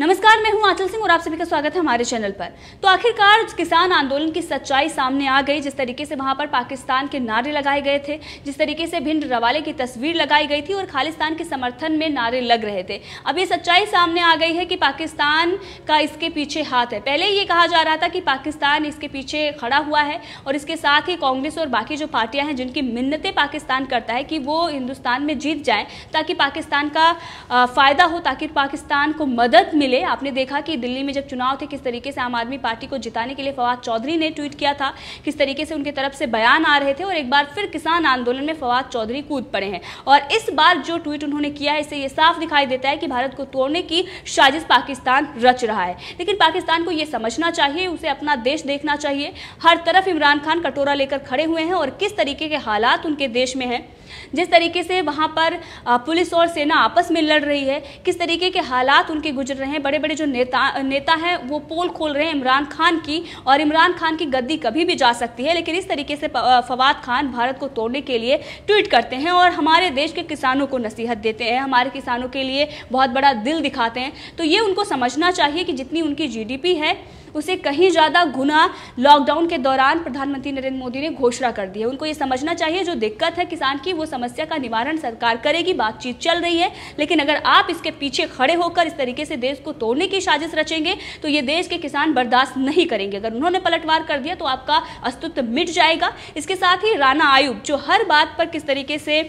नमस्कार, मैं हूं आंचल सिंह और आप सभी का स्वागत है हमारे चैनल पर। तो आखिरकार किसान आंदोलन की सच्चाई सामने आ गई। जिस तरीके से वहां पर पाकिस्तान के नारे लगाए गए थे, जिस तरीके से भिंड रवाले की तस्वीर लगाई गई थी और खालिस्तान के समर्थन में नारे लग रहे थे, अब ये सच्चाई सामने आ गई है कि पाकिस्तान का इसके पीछे हाथ है। पहले ये कहा जा रहा था कि पाकिस्तान इसके पीछे खड़ा हुआ है और इसके साथ ही कांग्रेस और बाकी जो पार्टियां हैं जिनकी मिन्नतें पाकिस्तान करता है कि वो हिंदुस्तान में जीत जाए ताकि पाकिस्तान का फायदा हो, ताकि पाकिस्तान को मदद मिले। आपने देखा कि दिल्ली में जब चुनाव थे, किस तरीके से आम आदमी पार्टी को जिताने के लिए फवाद चौधरी ने ट्वीट किया था, किस तरीके से उनके तरफ से बयान आ रहे थे और एक बार फिर किसान आंदोलन में फवाद चौधरी कूद पड़े हैं। और इस बार जो ट्वीट उन्होंने किया है, इससे ये साफ दिखाई देता है कि भारत को तोड़ने की साजिश पाकिस्तान रच रहा है। लेकिन पाकिस्तान को यह समझना चाहिए, उसे अपना देश देखना चाहिए। हर तरफ इमरान खान कटोरा लेकर खड़े हुए हैं और किस तरीके के हालात उनके देश में हैं, जिस तरीके से वहां पर पुलिस और सेना आपस में लड़ रही है, किस तरीके के हालात उनके गुजर रहे हैं। बड़े बड़े जो नेता हैं वो पोल खोल रहे हैं इमरान खान की, और इमरान खान की गद्दी कभी भी जा सकती है। लेकिन इस तरीके से फवाद खान भारत को तोड़ने के लिए ट्वीट करते हैं और हमारे देश के किसानों को नसीहत देते हैं, हमारे किसानों के लिए बहुत बड़ा दिल दिखाते हैं। तो ये उनको समझना चाहिए कि जितनी उनकी जीडीपी है उसे कहीं ज़्यादा गुना लॉकडाउन के दौरान प्रधानमंत्री नरेंद्र मोदी ने घोषणा कर दी है। उनको ये समझना चाहिए जो दिक्कत है किसान की, वो समस्या का निवारण सरकार करेगी, बातचीत चल रही है। लेकिन अगर आप इसके पीछे खड़े होकर इस तरीके से देश को तोड़ने की साजिश रचेंगे तो ये देश के किसान बर्दाश्त नहीं करेंगे। अगर उन्होंने पलटवार कर दिया तो आपका अस्तित्व मिट जाएगा। इसके साथ ही राना आयुब जो हर बात पर किस तरीके से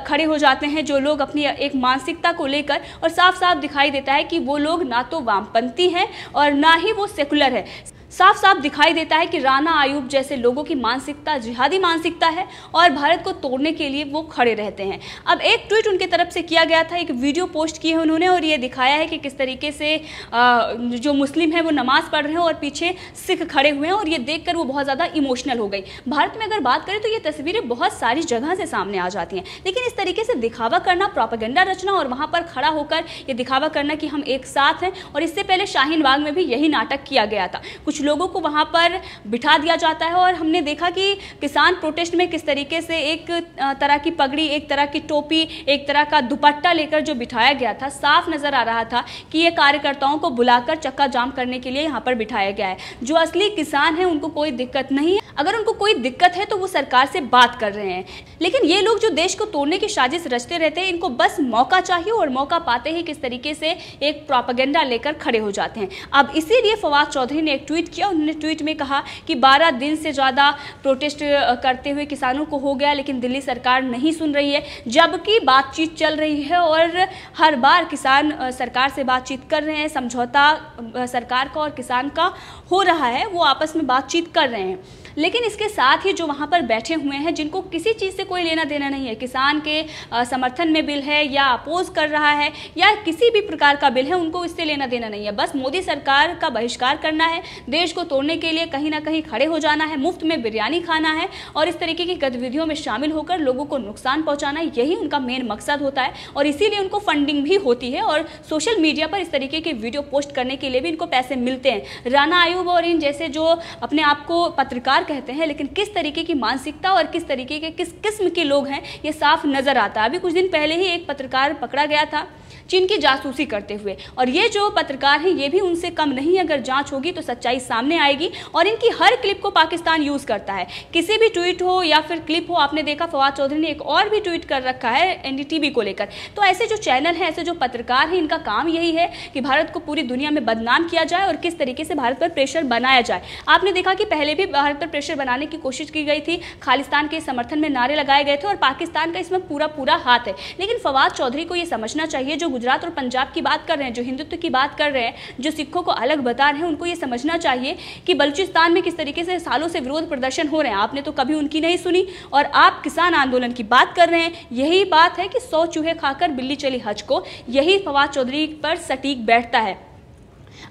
खड़े हो जाते हैं, जो लोग अपनी एक मानसिकता को लेकर, और साफ साफ दिखाई देता है कि वो लोग ना तो वामपंथी हैं और ना ही वो सेकुलर है। साफ साफ दिखाई देता है कि राना आयुब जैसे लोगों की मानसिकता जिहादी मानसिकता है और भारत को तोड़ने के लिए वो खड़े रहते हैं। अब एक ट्वीट उनके तरफ से किया गया था, एक वीडियो पोस्ट की है उन्होंने और ये दिखाया है कि किस तरीके से जो मुस्लिम है वो नमाज पढ़ रहे हैं और पीछे सिख खड़े हुए हैं, और ये देखकर वो बहुत ज़्यादा इमोशनल हो गई। भारत में अगर बात करें तो ये तस्वीरें बहुत सारी जगह से सामने आ जाती हैं, लेकिन इस तरीके से दिखावा करना, प्रोपेगेंडा रचना और वहाँ पर खड़ा होकर ये दिखावा करना कि हम एक साथ हैं। और इससे पहले शाहीन बाग में भी यही नाटक किया गया था, कुछ लोगों को वहां पर बिठा दिया जाता है और हमने देखा कि किसान प्रोटेस्ट में किस तरीके से एक तरह की पगड़ी, एक तरह की टोपी, एक तरह का दुपट्टा लेकर जो बिठाया गया था, साफ नजर आ रहा था कि ये कार्यकर्ताओं को बुलाकर चक्का जाम करने के लिए यहां पर बिठाया गया है। जो असली किसान है उनको कोई दिक्कत नहीं है, अगर उनको कोई दिक्कत है तो वो सरकार से बात कर रहे हैं। लेकिन ये लोग जो देश को तोड़ने की साजिश रचते रहते हैं, इनको बस मौका चाहिए और मौका पाते ही किस तरीके से एक प्रोपेगेंडा लेकर खड़े हो जाते हैं। अब इसीलिए फवाद चौधरी ने एक ट्वीट किया। उन्होंने ट्वीट में कहा कि 12 दिन से ज़्यादा प्रोटेस्ट करते हुए किसानों को हो गया, लेकिन दिल्ली सरकार नहीं सुन रही है, जबकि बातचीत चल रही है और हर बार किसान सरकार से बातचीत कर रहे हैं। समझौता सरकार का और किसान का हो रहा है, वो आपस में बातचीत कर रहे हैं। लेकिन इसके साथ ही जो वहाँ पर बैठे हुए हैं, जिनको किसी चीज़ से कोई लेना देना नहीं है, किसान के समर्थन में बिल है या अपोज कर रहा है या किसी भी प्रकार का बिल है, उनको इससे लेना देना नहीं है। बस मोदी सरकार का बहिष्कार करना है, देश को तोड़ने के लिए कहीं ना कहीं खड़े हो जाना है, मुफ्त में बिरयानी खाना है और इस तरीके की गतिविधियों में शामिल होकर लोगों को नुकसान पहुँचाना, यही उनका मेन मकसद होता है। और इसीलिए उनको फंडिंग भी होती है और सोशल मीडिया पर इस तरीके के वीडियो पोस्ट करने के लिए भी इनको पैसे मिलते हैं। राना आयुब और इन जैसे जो अपने आप को पत्रकार कहते हैं, लेकिन किस तरीके की मानसिकता और किस तरीके के किस किस्म के लोग हैं ये साफ नजर आता है। अभी कुछ दिन पहले ही एक पत्रकार पकड़ा गया था चीन की जासूसी करते हुए, और ये जो पत्रकार हैं ये भी उनसे कम नहीं। अगर जांच होगी तो सच्चाई सामने आएगी। और इनकी हर क्लिप को पाकिस्तान यूज करता है, किसी भी ट्वीट हो या फिर क्लिप हो। आपने देखा फवाद चौधरी ने एक और भी ट्वीट कर रखा है एनडीटीवी को लेकर। तो ऐसे जो चैनल हैं, ऐसे जो पत्रकार हैं, इनका काम यही है कि भारत को पूरी दुनिया में बदनाम किया जाए और किस तरीके से भारत पर प्रेशर बनाया जाए। आपने देखा कि पहले भी भारत पर प्रेशर बनाने की कोशिश की गई थी, खालिस्तान के समर्थन में नारे लगाए गए थे और पाकिस्तान का इसमें पूरा पूरा हाथ है। लेकिन फवाद चौधरी को यह समझना चाहिए, जो गुजरात और पंजाब की बात कर रहे हैं, जो हिंदुत्व की बात कर रहे हैं, जो सिखों को अलग बता रहे हैं, उनको ये समझना चाहिए कि बलूचिस्तान में किस तरीके से सालों से विरोध प्रदर्शन हो रहे हैं। आपने तो कभी उनकी नहीं सुनी और आप किसान आंदोलन की बात कर रहे हैं। यही बात है कि 100 चूहे खाकर बिल्ली चली हज को, यही फवाद चौधरी पर सटीक बैठता है।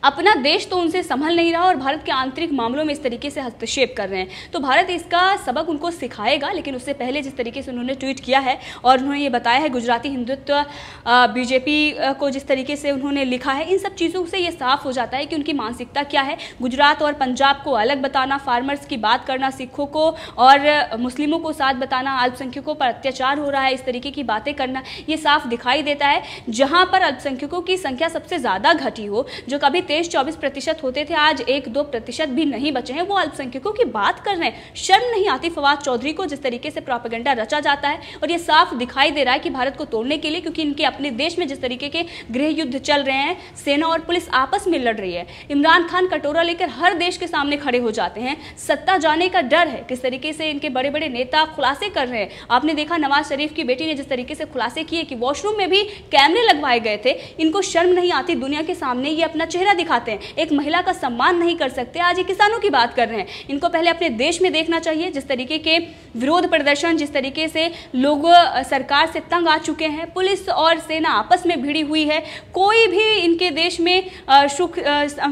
अपना देश तो उनसे संभल नहीं रहा और भारत के आंतरिक मामलों में इस तरीके से हस्तक्षेप कर रहे हैं। तो भारत इसका सबक उनको सिखाएगा, लेकिन उससे पहले जिस तरीके से उन्होंने ट्वीट किया है और उन्होंने ये बताया है गुजराती हिंदुत्व बीजेपी को जिस तरीके से उन्होंने लिखा है, इन सब चीज़ों से ये साफ हो जाता है कि उनकी मानसिकता क्या है। गुजरात और पंजाब को अलग बताना, फार्मर्स की बात करना, सिखों को और मुस्लिमों को साथ बताना, अल्पसंख्यकों पर अत्याचार हो रहा है, इस तरीके की बातें करना, ये साफ दिखाई देता है। जहां पर अल्पसंख्यकों की संख्या सबसे ज़्यादा घटी हो, जो कभी 23-24% होते थे, आज 1-2% भी नहीं बचे हैं, वो अल्पसंख्यकों की बात कर रहे हैं। शर्म नहीं आती फवाद चौधरी को जिस तरीके से प्रोपेगेंडा रचा जाता है। और ये साफ दिखाई दे रहा है कि भारत को तोड़ने के लिए, क्योंकि इनके अपने देश में जिस तरीके के गृह युद्ध चल रहे हैं, सेना और पुलिस आपस में लड़ रही है। इमरान खान कटोरा लेकर हर देश के सामने खड़े हो जाते हैं, सत्ता जाने का डर है। किस तरीके से इनके बड़े बड़े नेता खुलासे कर रहे हैं। आपने देखा नवाज शरीफ की बेटी ने जिस तरीके से खुलासे किए कि वॉशरूम में भी कैमरे लगवाए गए थे। इनको शर्म नहीं आती, दुनिया के सामने ये अपना चेहरा दिखाते हैं, एक महिला का सम्मान नहीं कर सकते। आज ये किसानों की बात कर रहे हैं। इनको पहले अपने देश में देखना चाहिए। जिस तरीके के विरोध प्रदर्शन, जिस तरीके से लोग सरकार से तंग आ चुके हैं, पुलिस और सेना आपस में भिड़ी हुई है, कोई भी इनके देश में सुख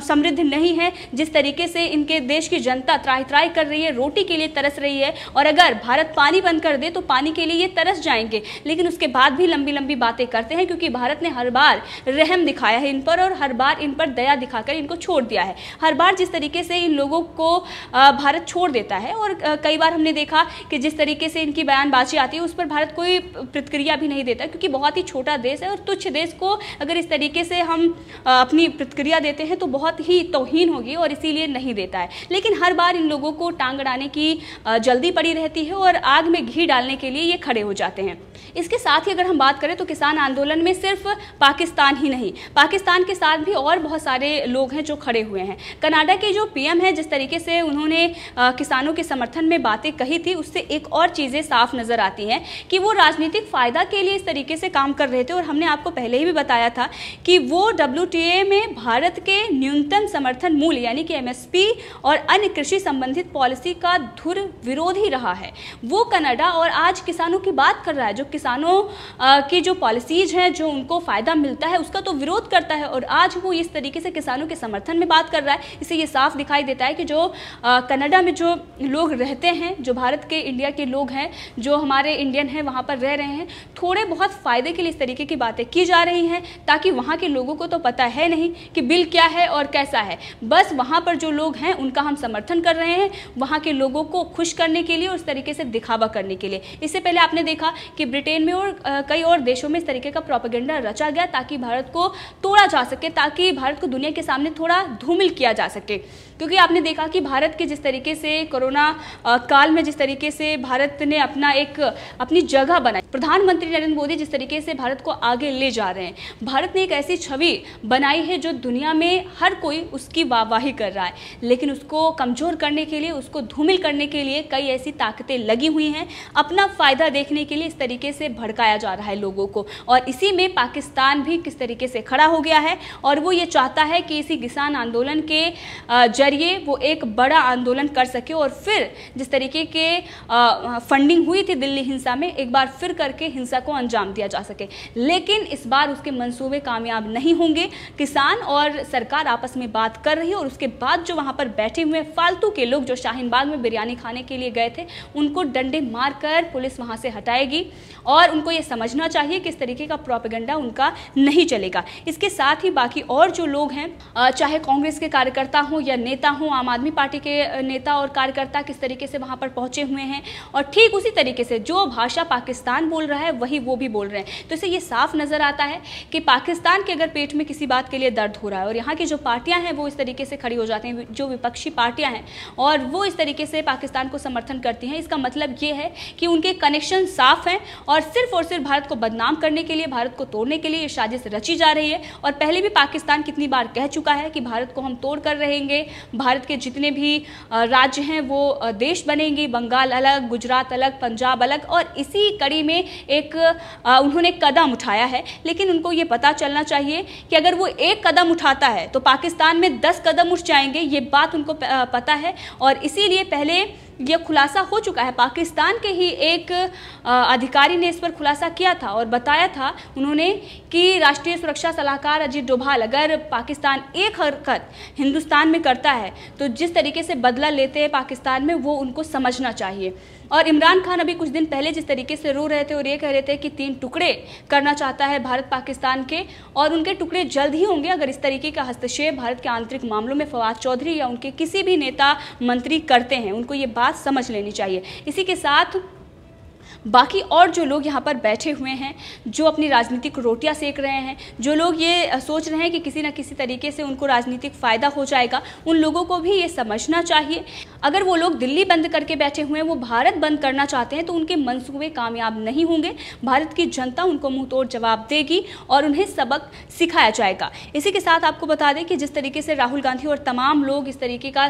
समृद्ध नहीं है। जिस तरीके से इनके देश की जनता त्राही त्राही कर रही है, रोटी के लिए तरस रही है, और अगर भारत पानी बंद कर दे तो पानी के लिए ये तरस जाएंगे। लेकिन उसके बाद भी लंबी लंबी बातें करते हैं, क्योंकि भारत ने हर बार रहम दिखाया है इन पर और हर बार इन पर दया दिखाकर इनको छोड़ दिया है। हर बार जिस तरीके से इन लोगों को भारत छोड़ देता है, और कई बार हमने देखा कि जिस तरीके से इनकी बयानबाजी आती है उस पर भारत कोई प्रतिक्रिया भी नहीं देता, क्योंकि बहुत ही छोटा देश है और तुच्छ देश को अगर इस तरीके से हम अपनी प्रतिक्रिया देते हैं तो बहुत ही तौहीन होगी, और इसीलिए नहीं देता है। लेकिन हर बार इन लोगों को टांग अड़ाने की जल्दी पड़ी रहती है और आग में घी डालने के लिए ये खड़े हो जाते हैं। इसके साथ ही अगर हम बात करें तो किसान आंदोलन में सिर्फ पाकिस्तान ही नहीं, पाकिस्तान के साथ भी और बहुत सारे लोग हैं जो खड़े हुए हैं। कनाडा के जो पीएम है, जिस तरीके से उन्होंने किसानों के समर्थन में बातें कही थी, उससे एक और चीज़ें साफ नज़र आती हैं कि वो राजनीतिक फ़ायदा के लिए इस तरीके से काम कर रहे थे। और हमने आपको पहले ही भी बताया था कि वो WTA में भारत के न्यूनतम समर्थन मूल्य यानी कि MSP और अन्य कृषि संबंधित पॉलिसी का धुर विरोधी रहा है। वो कनाडा और आज किसानों की बात कर रहा है, जो किसानों की जो पॉलिसीज हैं, जो उनको फ़ायदा मिलता है उसका तो विरोध करता है, और आज वो इस तरीके से किसानों के समर्थन में बात कर रहा है। इससे ये साफ दिखाई देता है कि जो कनाडा में जो लोग रहते हैं, जो भारत के इंडिया के लोग हैं, जो हमारे इंडियन हैं वहाँ पर रह रहे हैं, थोड़े बहुत फ़ायदे के लिए इस तरीके की बातें की जा रही हैं, ताकि वहाँ के लोगों को तो पता है नहीं कि बिल क्या है और कैसा है। बस वहाँ पर जो लोग हैं उनका हम समर्थन कर रहे हैं, वहाँ के लोगों को खुश करने के लिए और उस तरीके से दिखावा करने के लिए। इससे पहले आपने देखा कि ब्रिटेन में और कई और देशों में इस तरीके का प्रोपेगेंडा रचा गया ताकि भारत को तोड़ा जा सके, ताकि भारत को दुनिया के सामने थोड़ा धूमिल किया जा सके। क्योंकि आपने देखा कि भारत के जिस तरीके से कोरोना काल में जिस तरीके से भारत ने अपनी जगह बनाई, प्रधानमंत्री नरेंद्र मोदी जिस तरीके से भारत को आगे ले जा रहे हैं, भारत ने एक ऐसी छवि बनाई है जो दुनिया में हर कोई उसकी वाहवाही कर रहा है। लेकिन उसको कमज़ोर करने के लिए, उसको धूमिल करने के लिए कई ऐसी ताकतें लगी हुई हैं। अपना फ़ायदा देखने के लिए इस तरीके से भड़काया जा रहा है लोगों को, और इसी में पाकिस्तान भी किस तरीके से खड़ा हो गया है। और वो ये चाहता है कि इसी किसान आंदोलन के जरिए वो एक बड़ा आंदोलन कर सके, और फिर जिस तरीके के फंडिंग हुई थी दिल्ली हिंसा में, एक बार फिर करके हिंसा को अंजाम दिया जा सके। लेकिन इस बार उसके मंसूबे कामयाब नहीं होंगे। किसान और सरकार आपस में बात कर रही है, और उसके बाद जो वहाँ पर बैठे हुए फालतू के लोग जो शाहीन बाग में बिरयानी खाने के लिए गए थे, उनको डंडे मारकर पुलिस वहाँ से हटाएगी, और उनको ये समझना चाहिए कि इस तरीके का प्रोपेगेंडा उनका नहीं चलेगा। इसके साथ ही बाकी और जो लोग हैं, चाहे कांग्रेस के कार्यकर्ता हों या नेता हों, आम आदमी पार्टी के नेता और कार्यकर्ता किस तरीके से वहाँ पर पहुँचे हुए हैं, और ठीक उसी तरीके से जो भाषा पाकिस्तान बोल रहा है वही वो भी बोल रहे हैं। तो इससे ये साफ नज़र आता है कि पाकिस्तान के अगर पेट में किसी बात के लिए दर्द हो रहा है और यहाँ की जो पार्टियाँ हैं वो इस तरीके से खड़ी हो जाती हैं, जो विपक्षी पार्टियाँ हैं और वो इस तरीके से पाकिस्तान को समर्थन करती हैं, इसका मतलब ये है कि उनके कनेक्शन साफ हैं और सिर्फ भारत को बदनाम करने के लिए, भारत को तोड़ने के लिए ये साजिश रची जा रही है। और पहले भी पाकिस्तान कितनी बार कह चुका है कि भारत को हम तोड़ कर रहेंगे, भारत के जितने भी राज्य हैं वो देश बनेंगे, बंगाल अलग, गुजरात अलग, पंजाब अलग, और इसी कड़ी में एक उन्होंने कदम उठाया है। लेकिन उनको ये पता चलना चाहिए कि अगर वो एक कदम उठाता है तो पाकिस्तान में 10 कदम उठ जाएंगे, ये बात उनको पता है। और इसीलिए पहले यह खुलासा हो चुका है। पाकिस्तान के ही एक अधिकारी ने इस पर खुलासा किया था और बताया था उन्होंने कि राष्ट्रीय सुरक्षा सलाहकार अजीत डोभाल अगर पाकिस्तान एक हरकत हिंदुस्तान में करता है तो जिस तरीके से बदला लेते हैं पाकिस्तान में, वो उनको समझना चाहिए। और इमरान खान अभी कुछ दिन पहले जिस तरीके से रो रहे थे और ये कह रहे थे कि 3 टुकड़े करना चाहता है भारत पाकिस्तान के, और उनके टुकड़े जल्द ही होंगे अगर इस तरीके का हस्तक्षेप भारत के आंतरिक मामलों में फवाद चौधरी या उनके किसी भी नेता मंत्री करते हैं। उनको ये बात समझ लेनी चाहिए। इसी के साथ बाकी और जो लोग यहाँ पर बैठे हुए हैं, जो अपनी राजनीतिक रोटियां सेक रहे हैं, जो लोग ये सोच रहे हैं कि किसी न किसी तरीके से उनको राजनीतिक फ़ायदा हो जाएगा, उन लोगों को भी ये समझना चाहिए अगर वो लोग दिल्ली बंद करके बैठे हुए हैं, वो भारत बंद करना चाहते हैं तो उनके मंसूबे कामयाब नहीं होंगे। भारत की जनता उनको मुंह तोड़ जवाब देगी और उन्हें सबक सिखाया जाएगा। इसी के साथ आपको बता दें कि जिस तरीके से राहुल गांधी और तमाम लोग इस तरीके का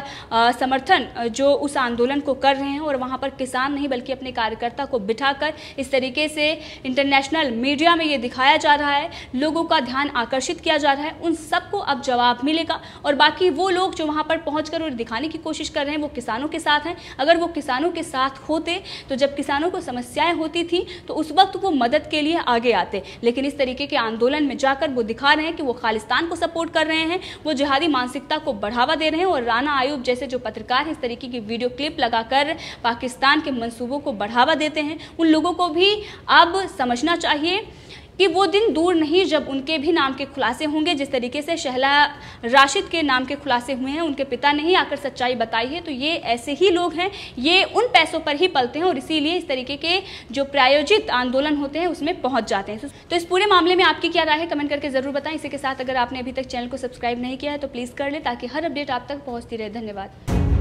समर्थन जो उस आंदोलन को कर रहे हैं और वहाँ पर किसान नहीं बल्कि अपने कार्यकर्ता को बिठाकर इस तरीके से इंटरनेशनल मीडिया में ये दिखाया जा रहा है, लोगों का ध्यान आकर्षित किया जा रहा है, उन सबको अब जवाब मिलेगा। और बाकी वो लोग जो वहाँ पर पहुँचकर और दिखाने की कोशिश कर रहे हैं वो किसानों के साथ हैं। अगर वो किसानों के साथ होते तो जब किसानों को समस्याएं होती थी तो उस वक्त वो मदद के लिए आगे आते, लेकिन इस तरीके के आंदोलन में जाकर वो दिखा रहे हैं कि वो खालिस्तान को सपोर्ट कर रहे हैं, वो जिहादी मानसिकता को बढ़ावा दे रहे हैं। और राना आयूब जैसे जो पत्रकार हैं इस तरीके की वीडियो क्लिप लगाकर पाकिस्तान के मंसूबों को बढ़ावा देते हैं। उन लोगों को भी अब समझना चाहिए कि वो दिन दूर नहीं जब उनके भी नाम के खुलासे होंगे। जिस तरीके से शहला राशिद के नाम के खुलासे हुए हैं, उनके पिता ने ही आकर सच्चाई बताई है, तो ये ऐसे ही लोग हैं, ये उन पैसों पर ही पलते हैं और इसीलिए इस तरीके के जो प्रायोजित आंदोलन होते हैं उसमें पहुंच जाते हैं। तो इस पूरे मामले में आपकी क्या राय है, कमेंट करके जरूर बताएं। इसी के साथ अगर आपने अभी तक चैनल को सब्सक्राइब नहीं किया है तो प्लीज़ कर लें ताकि हर अपडेट आप तक पहुँचती रहे। धन्यवाद।